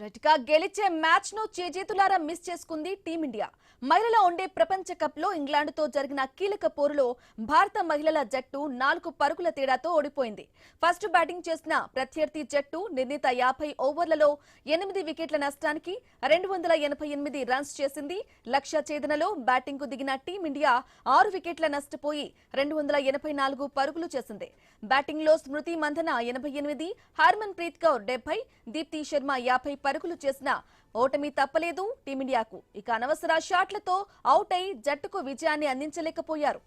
రైట్గా గెలిచే మ్యాచ్ ను చేజేతులారా మిస్ చేసుకుంది టీమిండియా. మహిళల వన్డే ప్రపంచ కప్ లో ఇంగ్లాండ్ తో జరిగిన కీలక పోరులో భారత మహిళల జట్టు 4 పరుగుల తేడాతో ఓడిపోయింది. ఫస్ట్ బ్యాటింగ్ చేసిన ప్రత్యర్థి జట్టు నిర్ణీత 50 ఓవర్లలో 8 వికెట్ల నష్టానికి 288 రన్స్ చేసింది. లక్ష్య ఛేదనలో బ్యాటింగ్ కు దిగిన టీమిండియా 6 వికెట్ల నష్టపోయి 284 పరుగులు చేసింది. బ్యాటింగ్ లో స్మృతి మంధన 88, హర్మన్ ప్రీత్ కౌర్ 70, దీప్తి శర్మ 50 పరుగులు చేసిన ఓటమి తప్పలేదు టీమిండియాకు. ఇక అనవసర షాట్లతో అవుట్ అయి జట్టుకు విజయాన్ని అందించలేకపోయారు.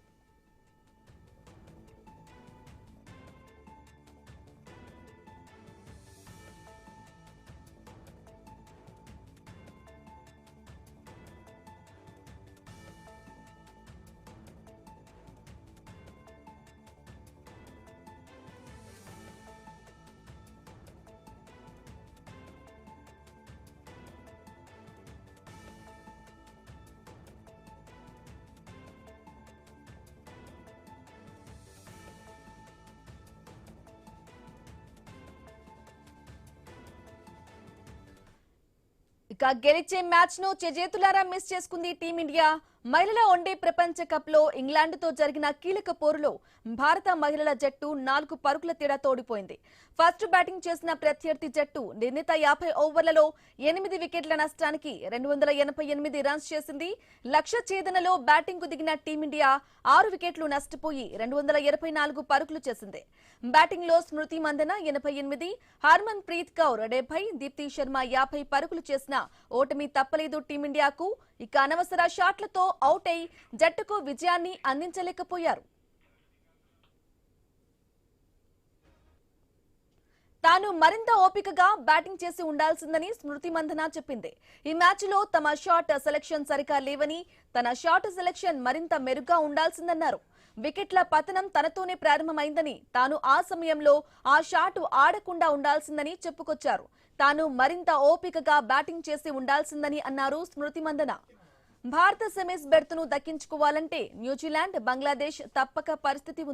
ఇక గెలిచే మ్యాచ్ ను చేజేతులారా మిస్ చేసుకుంది టీమిండియా. మహిళల వన్డే ప్రపంచ కప్ లో ఇంగ్లాండ్ తో జరిగిన కీలక పోరులో భారత మహిళల జట్టు 4 పరుగుల తేడాతో ఓడిపోయింది. ఫస్ట్ బ్యాటింగ్ చేసిన ప్రత్యర్థి జట్టు నిర్ణీత 50 ఓవర్లలో 8 వికెట్ల నష్టానికి 288 రన్స్ చేసింది. లక్ష్య ఛేదనలో బ్యాటింగ్ కు దిగిన టీమిండియా 6 వికెట్లు నష్టపోయి 284 పరుగులు చేసింది. బ్యాటింగ్ లో స్మృతి మందన 88, హర్మన్ ప్రీత్ కౌర్ 70, దీప్తి శర్మ 50 పరుగులు చేసిన ఓటమి తప్పలేదు టీమిండియాకు. ఇక అనవసర షాట్లతో అవుట్ అయి జట్టుకు విజయాన్ని అందించలేకపోయారు. తాను మరింత ఓపికగా బ్యాటింగ్ చేసి ఉండాల్సిందని స్మృతి మంధన చెప్పింది. ఈ మ్యాచ్ లో తమ షాట్ సెలెక్షన్ సరిగా లేవని, తన షాట్ సెలెక్షన్ మరింత మెరుగ్గా ఉండాల్సిందన్నారు. వికెట్ల పతనం తనతోనే ప్రారంభమైందని, తాను ఆ సమయంలో ఆ షాట్ ఆడకుండా ఉండాల్సిందని చెప్పుకొచ్చారు. తాను మరింత ఓపికగా బ్యాటింగ్ చేసి ఉండాల్సిందని అన్నారు స్మృతి మంధన. భారత సెమీస్ బెర్త్ను దక్కించుకోవాలంటే న్యూజిలాండ్, బంగ్లాదేశ్ తప్పక పరిస్థితి ఉంది.